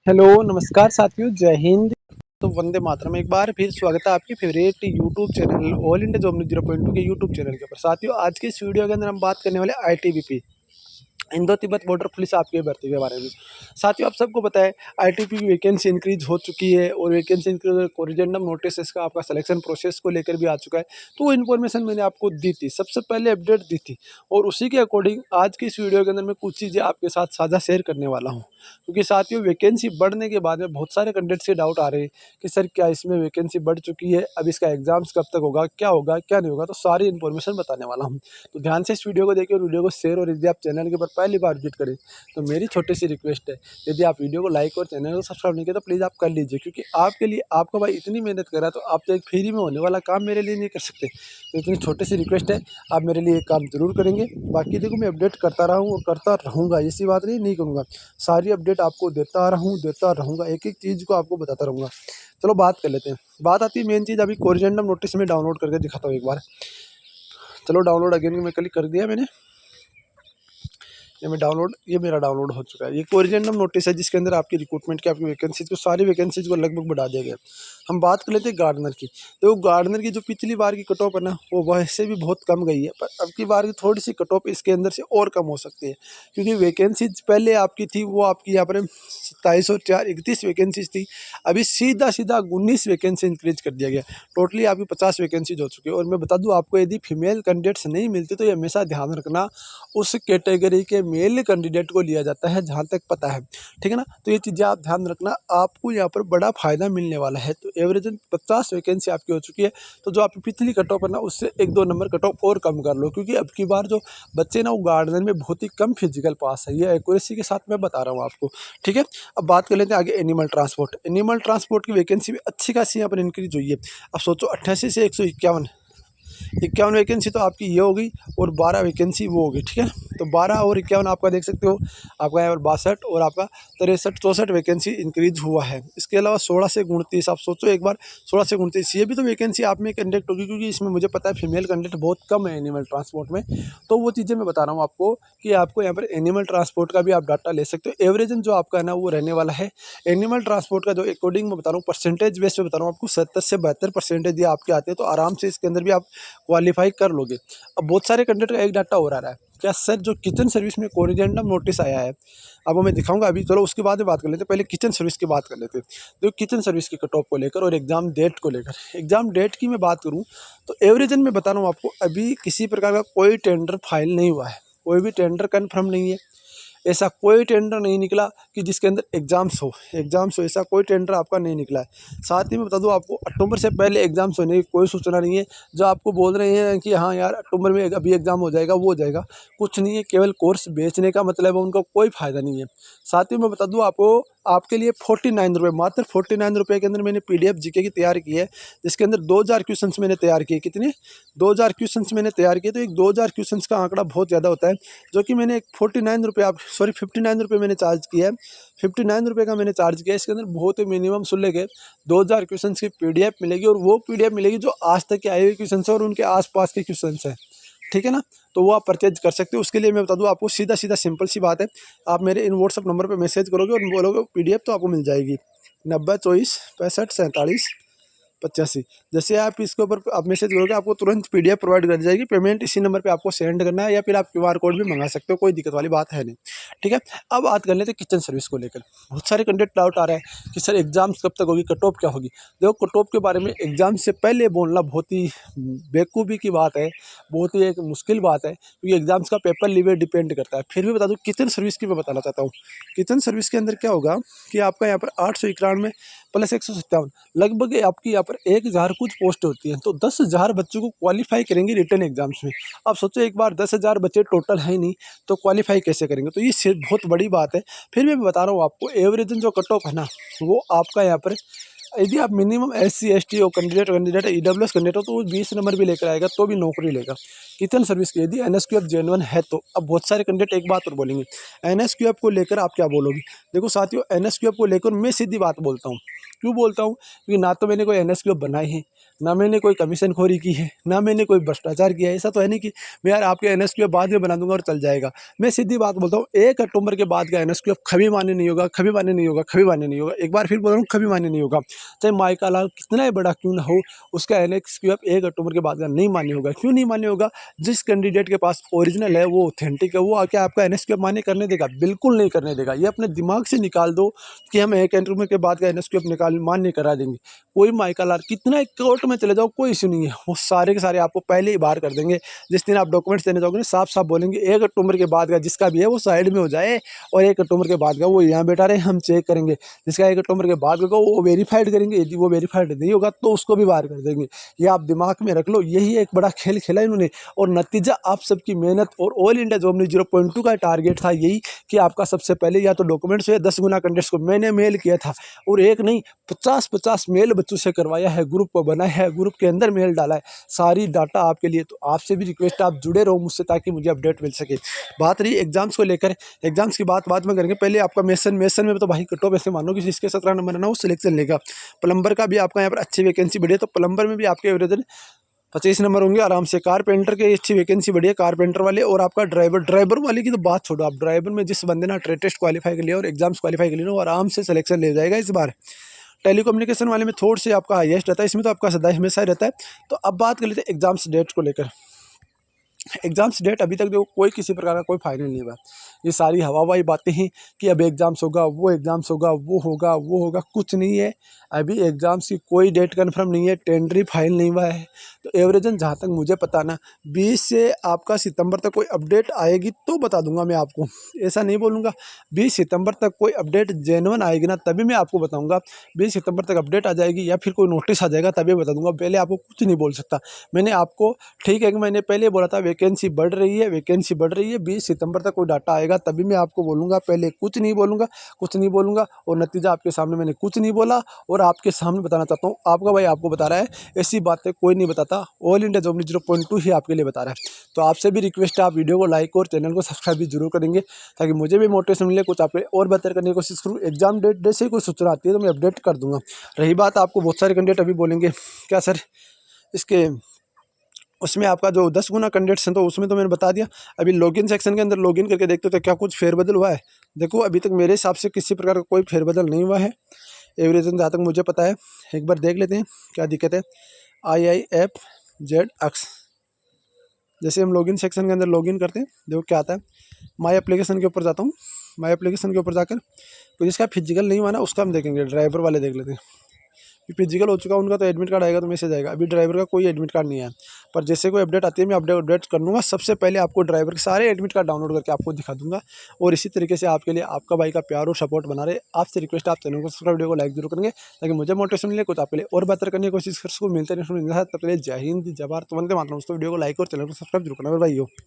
Hello, नमस्कार साथियों, जय हिंद। तो वंदे मातरम। एक बार फिर स्वागत है आपके favourite YouTube channel all India job news 0.2 के यूट्यूब चैनल के ऊपर। साथियों, आज के इस वीडियो के अंदर हम बात करने वाले ITBP Indo Tibet border police आपकी भर्ती के बारे में। साथियों, आप सबको पता है आईटीबी की वैकेंसी इंक्रीज हो चुकी है और वैकेंसी इंक्रीज कोरिजेंडम नोटिस का आपका सिलेक्शन प्रोसेस को लेकर भी आ चुका है। तो वो इन्फॉर्मेशन मैंने आपको दी थी, सबसे पहले अपडेट दी थी, और उसी के अकॉर्डिंग आज की इस वीडियो के अंदर मैं कुछ चीज़ें आपके साथ साझा शेयर करने वाला हूँ। क्योंकि साथियों, वैकेंसी बढ़ने के बाद में बहुत सारे कैंडिडेट्स के डाउट आ रहे हैं कि सर क्या इसमें वैकेंसी बढ़ चुकी है, अब इसका एग्जाम्स कब तक होगा, क्या नहीं होगा। तो सारी इन्फॉर्मेशन बताने वाला हूँ। तो ध्यान से इस वीडियो को देखिए और वीडियो को शेयर, और यदि आप चैनल के ऊपर पहली बार विजिट करें तो मेरी छोटी सी रिक्वेस्ट है, यदि आप वीडियो को लाइक और चैनल को सब्सक्राइब नहीं किया तो प्लीज़ आप कर लीजिए। क्योंकि आपके लिए आपका भाई इतनी मेहनत कर रहा है, तो आप तो एक फ्री में होने वाला काम मेरे लिए नहीं कर सकते। तो इतनी छोटी सी रिक्वेस्ट है, आप मेरे लिए एक काम जरूर करेंगे। बाकी देखो, मैं अपडेट करता रहा हूँ और करता रहूँगा, ऐसी बात नहीं करूँगा। सारी अपडेट आपको देता रहा देता रहूँगा, एक एक चीज़ को आपको बताता रहूँगा। चलो बात कर लेते हैं। बात आती है मेन चीज़, अभी कोरिजेंडम नोटिस में डाउनलोड करके दिखाता हूँ एक बार। चलो डाउनलोड अगेन मैं क्लिक कर दिया मैंने। ये मेरा डाउनलोड हो चुका है। ये कोरिजेंडम नोटिस है जिसके अंदर आपकी रिक्रूटमेंट की आपकी वैकेंसीज को, सारी वैकेंसीज को लगभग बढ़ा दिया गया। हम बात कर लेते हैं गार्डनर की। तो गार्डनर की जो पिछली बार की कट ऑफ है ना, वो वैसे भी बहुत कम गई है, पर अब की बार की थोड़ी सी कट ऑफ इसके अंदर से और कम हो सकती है। क्योंकि वैकेंसीज पहले आपकी थी, वो आपकी यहाँ पर 27 और 4 31 वैकेंसीज थी। अभी सीधा सीधा 19 वैकेंसी इंक्रीज कर दिया गया। टोटली आपकी 50 वैकेंसीज हो चुकी है। और मैं बता दूँ आपको, यदि फीमेल कैंडिडेट्स नहीं मिलती तो ये हमेशा ध्यान रखना, उस कैटेगरी के मेल कैंडिडेट को लिया जाता है, जहाँ तक पता है। ठीक है ना। तो ये चीज़ें आप ध्यान रखना, आपको यहाँ पर बड़ा फायदा मिलने वाला है। तो एवरेजन 50 वैकेंसी आपकी हो चुकी है। तो जो आपकी पिछली कट ऑफ है ना, उससे 1-2 नंबर कट ऑफ और कम कर लो। क्योंकि अब की बार जो बच्चे ना, वो गार्डनर में बहुत ही कम फिजिकल पास है, ये एक्यूरेसी के साथ मैं बता रहा हूँ आपको। ठीक है। अब बात कर लेते हैं आगे एनिमल ट्रांसपोर्ट। एनिमल ट्रांसपोर्ट की वैकेंसी भी अच्छी खासी यहाँ पर इंक्रीज हुई है। अब सोचो, 88 से 151, 51 वैकेंसी तो आपकी ये होगी, और 12 वैकेंसी वो होगी। ठीक है। तो 12 और 51 आपका देख सकते हो, आपका यहाँ पर 62 और आपका 63-64 वैकेंसी इंक्रीज हुआ है। इसके अलावा 16 से 29, आप सोचो एक बार, 16 से 29 ये भी तो वैकेंसी आप में कंडक्ट होगी। क्योंकि इसमें मुझे पता है फीमेल कंडक्ट बहुत कम है एनिमल ट्रांसपोर्ट में। तो वो चीज़ें मैं बता रहा हूँ आपको कि आपको यहाँ पर एनिमल ट्रांसपोर्ट का भी आप डाटा ले सकते हो। एवरेजन जो आपका है ना, वो रहने वाला है एनिमल ट्रांसपोर्ट का। जो अकॉर्डिंग मैं बता रहा हूँ, परसेंटेज बेस पे बता रहा हूँ आपको, 70 से 72% यदि आपके आते हैं तो आराम से इसके अंदर भी आप क्वालिफाई कर लोगे। अब बहुत सारे कैंडिडेट का एक डाटा और आ रहा है, क्या सर जो किचन सर्विस में कोरिजेंडम नोटिस आया है, अब वो मैं दिखाऊंगा अभी। चलो उसके बाद में बात कर लेते हैं, पहले किचन सर्विस की बात कर लेते हैं। तो किचन सर्विस की कट ऑफ को लेकर और एग्जाम डेट को लेकर, एग्जाम डेट की मैं बात करूं तो एवरेजन में बता रहा हूँ आपको, अभी किसी प्रकार का कोई टेंडर फाइल नहीं हुआ है, कोई भी टेंडर कन्फर्म नहीं है। ऐसा कोई टेंडर नहीं निकला कि जिसके अंदर एग्जाम्स हो, ऐसा कोई टेंडर आपका नहीं निकला है। साथ ही मैं बता दूं आपको, अक्टूबर से पहले एग्जाम्स होने की कोई सूचना नहीं है। जो आपको बोल रहे हैं कि हाँ यार अक्टूबर में अभी एग्जाम हो जाएगा, वो हो जाएगा, कुछ नहीं है। केवल कोर्स बेचने का मतलब है, उनका कोई फायदा नहीं है। साथ ही मैं बता दूं आपको, आपके लिए 49 रुपये, मात्र 49 रुपये के अंदर मैंने PDF जीके की तैयार की है, जिसके अंदर 2000 क्वेश्चन मैंने तैयार किए। कितने? 2000 क्वेश्चन मैंने तैयार किए। तो एक 2000 क्वेश्चन का आंकड़ा बहुत ज़्यादा होता है, जो कि मैंने एक 49 रुपये, आप सॉरी 59 रुपये मैंने चार्ज किया है। 59 रुपये का मैंने चार्ज किया है। इसके अंदर बहुत ही मिनिमम शुल्क है। 2000 क्वेश्चन की PDF मिलेगी, और वो PDF मिलेगी जो आज तक के आए हुए क्वेश्चन है और उनके आसपास के क्वेश्चन हैं। ठीक है ना। तो वो आप परचेज कर सकते हो। उसके लिए मैं बता दूं आपको, सीधा सीधा सिंपल सी बात है, आप मेरे इन व्हाट्सअप नंबर पे मैसेज करोगे और बोलोगे PDF, तो आपको मिल जाएगी 90 24 65 47 85। जैसे आप इसके ऊपर आप मैसेज करोगे, आपको तुरंत PDF प्रोवाइड कर दी जाएगी। पेमेंट इसी नंबर पे आपको सेंड करना है, या फिर आप QR कोड भी मंगा सकते हो, कोई दिक्कत वाली बात है नहीं। ठीक है। अब बात कर लेते हैं किचन सर्विस को लेकर। बहुत सारे कंटेंट डाउट आ रहा है कि सर एग्जाम्स कब तक होगी, कट ऑफ क्या होगी। देखो, कट ऑफ के बारे में एग्जाम से पहले बोलना बहुत ही बेवकूफ़ी की बात है, बहुत ही एक मुश्किल बात है। क्योंकि एग्जाम्स का पेपर लीवे डिपेंड करता है। फिर भी बता दूँ, किचन सर्विस की मैं बताना चाहता हूँ। किचन सर्विस के अंदर क्या होगा कि आपका यहाँ पर 891 प्लस 157, लगभग आपकी यहाँ पर 1000 कुछ पोस्ट होती है। तो 10,000 बच्चों को क्वालिफाई करेंगे रिटर्न एग्जाम्स में। अब सोचो एक बार, 10,000 बच्चे टोटल है नहीं, तो क्वालिफाई कैसे करेंगे। तो ये बहुत बड़ी बात है। फिर भी मैं बता रहा हूँ आपको, एवरेजन जो कट ऑफ है ना, वो आपका यहाँ पर यदि आप मिनिमम SC ST हो कैंडिडेट EWS कैंडिडेट हो तो वो 20 नंबर भी लेकर आएगा तो भी नौकरी लेगा। कितन सर्विस की यदि NSQF जेन्युइन है तो। अब बहुत सारे कैंडिडेट एक बात और बोलेंगे, NSQF को लेकर आप क्या बोलोगे? देखो साथियों, NSQF को लेकर मैं सीधी बात बोलता हूँ। क्यों बोलता हूँ? क्योंकि ना तो मैंने कोई NSQF बनाई है, ना मैंने कोई कमीशनखोरी की है, ना मैंने कोई भ्रष्टाचार किया है। ऐसा तो है नहीं कि मैं यार आपके NSQF बाद में बना दूंगा और चल जाएगा। मैं सीधी बात बोलता हूँ, 1 अक्टूबर के बाद का NSQF कभी मान्य नहीं होगा, कभी मान्य नहीं होगा, कभी मान्य नहीं होगा। एक बार फिर बोल रहा हूँ, कभी मान्य नहीं होगा। चाहे माइका लाल कितना ही बड़ा क्यों ना हो, उसका NSQF 1 अक्टूबर के बाद का नहीं मान्य होगा। क्यों नहीं मान्य होगा? जिस कैंडिडेट के पास ओरिजिनल है, वो ऑथेंटिक है, वो आके आपका NSQF मान्य करने देगा? बिल्कुल नहीं करने देगा। ये अपने दिमाग से निकाल दो कि हम 1 अक्टूबर के बाद का NSQF निकाल मान्य करा देंगे। कोई माइका लाल कितना ही कोर्ट में चले जाओ, कोई इशू नहीं है, वो सारे के सारे आपको पहले ही बाहर कर देंगे। जिस दिन आप डॉक्यूमेंट्स देने जाओगे ना, साफ साफ बोलेंगे 1 अक्टूबर के बाद का जिसका भी है वो साइड में हो जाए, और 1 अक्टूबर के बाद का वो यहाँ बैठा रहे, हम चेक करेंगे। जिसका 1 अक्टूबर के बाद का वो वेरीफाइड करेंगे, यदि वो वेरीफाइड नहीं होगा तो उसको भी बाहर कर देंगे। ये आप दिमाग में रख लो, यही एक बड़ा खेल खेला इन्होंने, और नतीजा आप सबकी मेहनत और ऑल इंडिया जॉब न्यूज़ 0.2 का टारगेट था यही कि आपका सबसे पहले या तो डॉक्यूमेंट्स या 10 गुना कैंडिडेट्स को मैंने मेल किया था, और एक नहीं 50-50 मेल बच्चों से करवाया है, ग्रुप को बनाया है, ग्रुप के अंदर मेल डाला है, सारी डाटा आपके लिए। तो आपसे भी रिक्वेस्ट है, आप जुड़े रहो मुझसे ताकि मुझे अपडेट मिल सके। बात रही एग्जाम्स को लेकर, एग्जाम्स की बात बाद में करेंगे। पहले आपका मेसन में तो भाई कटो ऐसे मानो कि जिसके 17 नंबर है ना वो सिलेक्शन लेगा। प्लम्बर का भी आपका यहाँ पर अच्छी वैकेंसी बढ़ी है, तो प्लम्बर में भी आपके एवरेज 25 नंबर होंगे आराम से। कारपेंटर की अच्छी वैकेंसी बढ़ी है, कारपेंटर वाले। और आपका ड्राइवर वाले की तो बात छोड़ो, आप ड्राइवर में जिस बंदे ने ट्रेड टेस्ट क्वालीफाई कर लिया और एग्जाम्स क्वालीफाई कर लिया वो आराम से सिलेक्शन ले जाएगा इस बार। टेलीकम्युनिकेशन वाले में थोड़ा से आपका हाईएस्ट रहता है, इसमें तो आपका सदा हमेशा ही रहता है। तो अब बात कर लेते हैं एग्जाम्स डेट को लेकर। एग्जाम्स डेट अभी तक देखो कोई किसी प्रकार का कोई फाइनल नहीं हुआ। ये सारी हवाबाई बातें हैं कि अब एग्जाम्स होगा, वो एग्जाम्स होगा, वो होगा, वो होगा, कुछ नहीं है। अभी एग्जाम्स की कोई डेट कंफर्म नहीं है, टेंडर ही फाइल नहीं हुआ है। तो एवरेजन जहाँ तक मुझे पता ना 20 से आपका सितंबर तक कोई अपडेट आएगी तो बता दूंगा मैं आपको। ऐसा नहीं बोलूँगा, 20 सितंबर तक कोई अपडेट जेन्युइन आएगी ना तभी मैं आपको बताऊँगा। 20 सितंबर तक अपडेट आ जाएगी या फिर कोई नोटिस आ जाएगा तभी बता दूंगा, पहले आपको कुछ नहीं बोल सकता। मैंने आपको ठीक है कि मैंने पहले बोला था वैकेंसी बढ़ रही है, वैकेंसी बढ़ रही है, 20 सितंबर तक कोई डाटा आएगा तभी मैं आपको बोलूँगा। पहले कुछ नहीं बोलूँगा, कुछ नहीं बोलूँगा। और नतीजा आपके सामने मैंने कुछ नहीं बोला और आपके सामने बताना चाहता हूँ। आपका भाई आपको बता रहा है, ऐसी बातें कोई नहीं बताता, ऑल इंडिया जॉब न्यूज़ 0.2 ही आपके लिए बता रहा है। तो आपसे भी रिक्वेस्ट है, आप वीडियो को लाइक और चैनल को सब्सक्राइब भी जरूर करेंगे ताकि मुझे भी मोटिवेशन मिले, कुछ आप और बेहतर करने की कोशिश करूँ। एग्जाम डेट जैसे कोई सूचना आती है तो मैं अपडेट कर दूँगा। रही बात, आपको बहुत सारे कैंडिडेट अभी बोलेंगे क्या सर इसके उसमें आपका जो 10 गुना कैंडिडेट्स हैं तो उसमें तो मैंने बता दिया। अभी लॉगिन सेक्शन के अंदर लॉगिन करके देखते हो तो क्या कुछ फेरबदल हुआ है? देखो अभी तक मेरे हिसाब से किसी प्रकार का कोई फेरबदल नहीं हुआ है एवरेजन, जहाँ तक मुझे पता है। एक बार देख लेते हैं क्या दिक्कत है। IIFZX, जैसे हम लॉगिन सेक्शन के अंदर लॉगिन करते हैं, देखो क्या आता है। माई एप्लीकेशन के ऊपर जाता हूँ, माई एप्लीकेशन के ऊपर जाकर तो जिसका फिजिकल नहीं हुआ ना उसका हम देखेंगे। ड्राइवर वाले देख लेते हैं, फिजिकल हो चुका उनका तो एडमिट कार्ड आएगा तो मैसेज आएगा। अभी ड्राइवर का कोई एडमिट कार्ड नहीं है, पर जैसे कोई अपडेट आती है मैं अपडेट कर दूँगा। सबसे पहले आपको ड्राइवर के सारे एडमिट कार्ड डाउनलोड करके आपको दिखा दूंगा। और इसी तरीके से आपके लिए आपका भाई का प्यार और सपोर्ट बना रहे। आपसे रिक्वेस्ट, आप चैनल को सब्सक्राइब, वीडियो को लाइक जरूर करेंगे ताकि मुझे मोटिवेशन मिले, कुछ आपके लिए और बेहतर करने की कोशिश कर सकूँ। मिलते हैं तब तक जय हिंद, जय भारत, वंदे मातरम। दोस्तों वीडियो को लाइक और चैनल को सब्सक्राइब जरूर करना भाई हो।